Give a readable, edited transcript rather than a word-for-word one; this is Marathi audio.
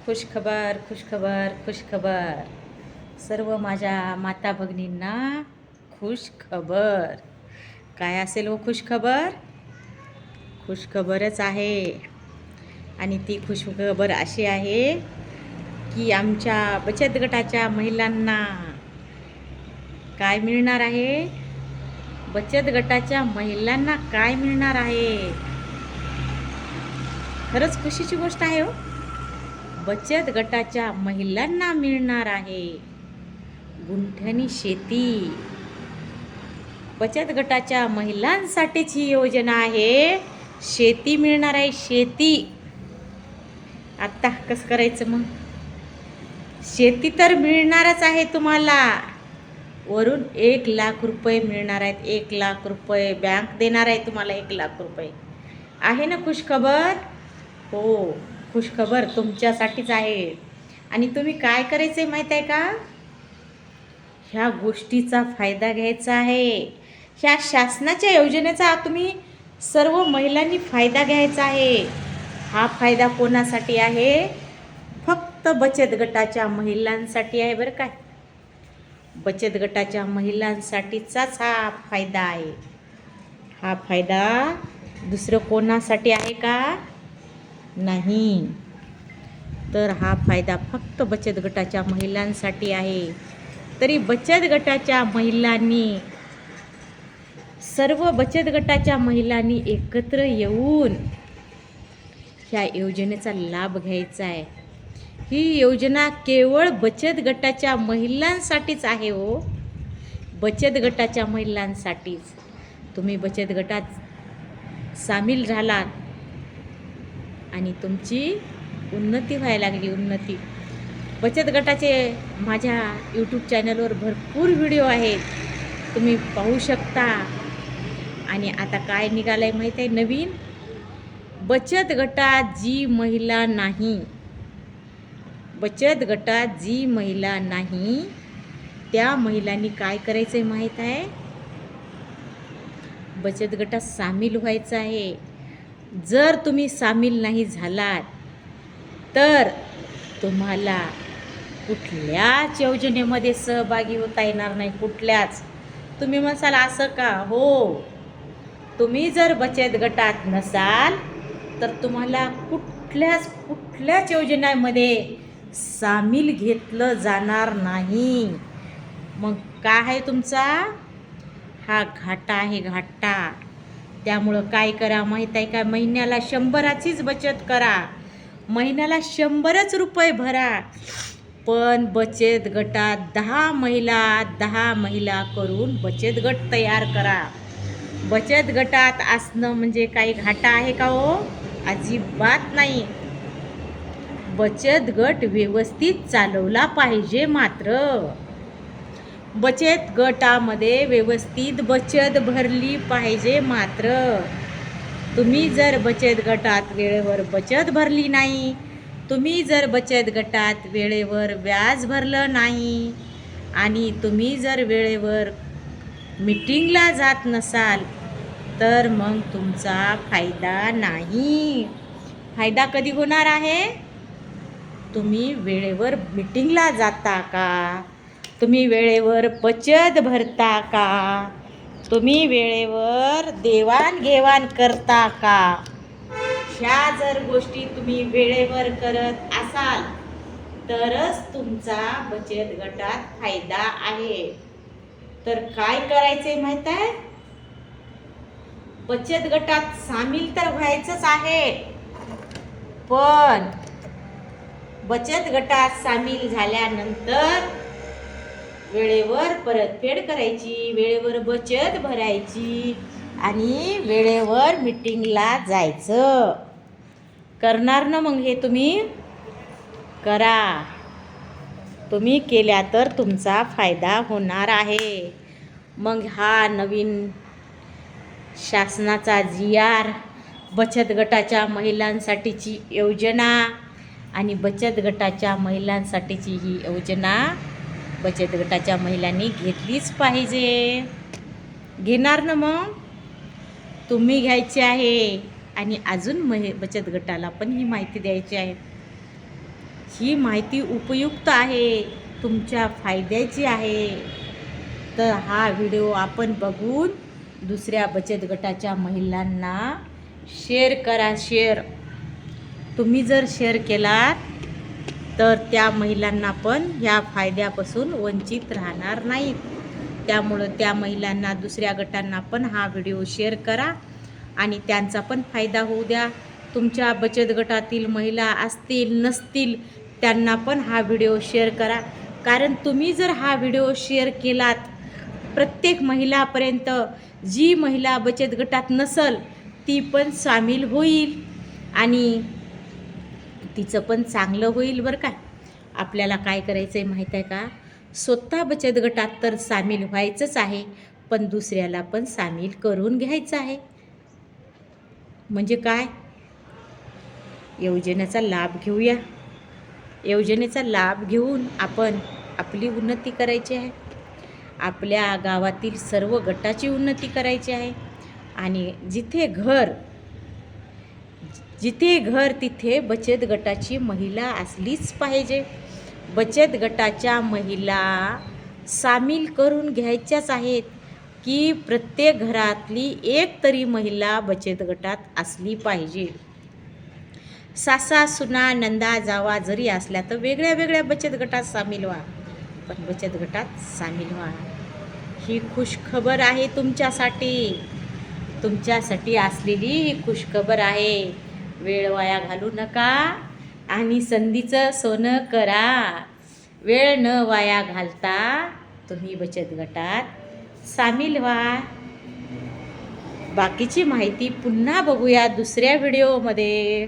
खुशखबर खुशखबर खुशखबर. सर्व माझ्या माता भगिनींना खुशखबर. काय असेल हो खुशखबर? खुशखबरच आहे. आणि ती खुशखबर अशी आहे की आमच्या बचत गटाच्या महिलांना काय मिळणार आहे? बचत गटाच्या महिलांना काय मिळणार आहे? खरंच खुशीची गोष्ट आहे हो. बचत गटाच्या महिलांना मिळणार आहे गुंठ्यानी शेती. बचत गटाच्या महिलांसाठीच ही योजना आहे. शेती मिळणार आहे, शेती. आता कसं करायचं मग? शेती तर मिळणारच आहे तुम्हाला. वरून 1,00,000 रुपये मिळणार आहेत. 1,00,000 रुपये बँक देणार आहे तुम्हाला. 1,00,000 रुपये आहे ना खुशखबर? हो, खुशखबर तुमच्यासाठीच आहे. आणि तुम्ही काय करायचं आहे माहीत आहे का? ह्या गोष्टीचा फायदा घ्यायचा आहे. ह्या शासनाच्या योजनेचा तुम्ही सर्व महिलांनी फायदा घ्यायचा आहे. हा फायदा कोणासाठी आहे? फक्त बचत गटाच्या महिलांसाठी आहे बरं काय. बचत गटाच्या महिलांसाठीचाच हा फायदा आहे. हा फायदा दुसरं कोणासाठी आहे का? नाही. तर हा फायदा फक्त बचत गटाच्या महिलांसाठी आहे. तरी बचत गटाच्या महिलांनी, सर्व बचत गटाच्या महिलांनी एकत्र येऊन ह्या योजनेचा लाभ घ्यायचा आहे. ही योजना केवळ बचत गटाच्या महिलांसाठीच आहे हो. बचत गटाच्या महिलांसाठीच. तुम्ही बचत गटात सामील झालात आणि तुमची उन्नती व्हायला लागली. उन्नती. बचत गटाचे माझ्या यूट्यूब चॅनलवर भरपूर व्हिडिओ आहेत, तुम्ही पाहू शकता. आणि आता काय निघालं आहे माहीत आहे नवीन? बचत गटात जी महिला नाही, बचत गटात जी महिला नाही त्या महिलांनी काय करायचं आहे माहीत आहे? बचत गटात सामील व्हायचं आहे. जर तुम्ही सामील नाही झालात तर तुम्हाला कुठल्याच योजनेमध्ये सहभागी होता येणार नाही. कुठल्याच. तुम्ही म्हणसाल असं का? हो, तुम्ही जर बचत गटात नसाल तर तुम्हाला कुठल्याच योजनेमध्ये सामील घेतलं जाणार नाही. मग काय आहे तुमचा? हा घाटा आहे, घाटा. त्यामुळं काय करा माहीत आहे का? महिन्याला 100चीच बचत करा. महिन्याला 100च रुपये भरा. पण बचत गटात 10 महिला करून बचत गट तयार करा. बचत गटात असणं म्हणजे काही घाटा आहे का हो? अजिबात नाही. बचत गट व्यवस्थित चालवला पाहिजे मात्र. बचत गटामध्ये व्यवस्थित बचत भरली पाहिजे मात्र. तुम्ही जर बचत गटात वेळेवर बचत भरली नाही, तुम्ही जर बचत गटात वेळेवर व्याज भरलं नाही आणि तुम्ही जर वेळेवर मीटिंगला जात नसाल तर मग तुमचा फायदा नाही. फायदा कधी होणार आहे? तुम्ही वेळेवर मीटिंगला जाता का? तुम्ही वेळेवर बचत भरता का? तुम्ही वेळेवर देवाणघेवाण करता का? ह्या जर गोष्टी तुम्ही वेळेवर करत असाल तरच तुमचा बचत गटात फायदा आहे. तर काय करायचे माहित आहे? बचत गटात सामील तर व्हायचंच आहे, पण बचत गटात सामील झाल्यानंतर वेळेवर परतफेड करायची, वेळेवर बचत भरायची आणि वेळेवर मीटिंगला जायचं. करणार ना मग हे तुम्ही? करा. तुम्ही केल्या तर तुमचा फायदा होणार आहे. मग हा नवीन शासनाचा GR, बचत गटाच्या महिलांसाठीची योजना आणि बचत गटाच्या महिलांसाठीची ही योजना बचत गटाच्या महिलांनी घेतलीच पाहिजे. घेणार ना मग? तुम्ही घ्यायची आहे आणि अजून बचत गटाला पण ही माहिती द्यायची आहे. ही माहिती उपयुक्त आहे, तुमच्या फायद्याची आहे. तर हा व्हिडिओ आपण बघून दुसऱ्या बचत गटाच्या महिलांना शेअर करा. शेअर तुम्ही जर शेअर केलात तर त्या महिलांना पण ह्या फायद्यापासून वंचित राहणार नाहीत. त्यामुळं त्या महिलांना, दुसऱ्या गटांना पण हा व्हिडिओ शेअर करा आणि त्यांचा पण फायदा होऊ द्या. तुमच्या बचत गटातील महिला असतील नसतील त्यांना पण हा व्हिडिओ शेअर करा. कारण तुम्ही जर हा व्हिडिओ शेअर केलात प्रत्येक महिलापर्यंत, जी महिला बचत गटात नसल ती पण सामील होईल आणि तिचं पण चांगलं होईल बरं का. आपल्याला काय करायचं आहे माहीत आहे का? स्वतः बचत गटात तर सामील व्हायचंच आहे, पण दुसऱ्याला पण सामील करून घ्यायचं आहे. म्हणजे काय? योजनेचा लाभ घेऊया. योजनेचा लाभ घेऊन आपण आपली उन्नती करायची आहे. आपल्या गावातील सर्व गटाची उन्नती करायची आहे. आणि जिथे घर तिथे बचत गटाची महिला असलीच पाहिजे. बचत गटाच्या महिला सामील करून घ्यायच्याच आहेत की प्रत्येक घरातली एक तरी महिला बचत गटात असली पाहिजे. सासा, सुना, नंदा, जावा जरी असल्या तर वेगळ्या वेगळ्या बचत गटात सामील व्हा, पण बचत गटात सामील व्हा. ही खुशखबर आहे तुमच्यासाठी असलेली ही खुशखबर आहे. वेळ वाया घालू नका आणि संधीचं सोनं करा. वेळ न वाया घालता तुम्ही बचत गटात सामील व्हा. बाकीची माहिती पुन्हा बघूया दुसऱ्या व्हिडिओमध्ये.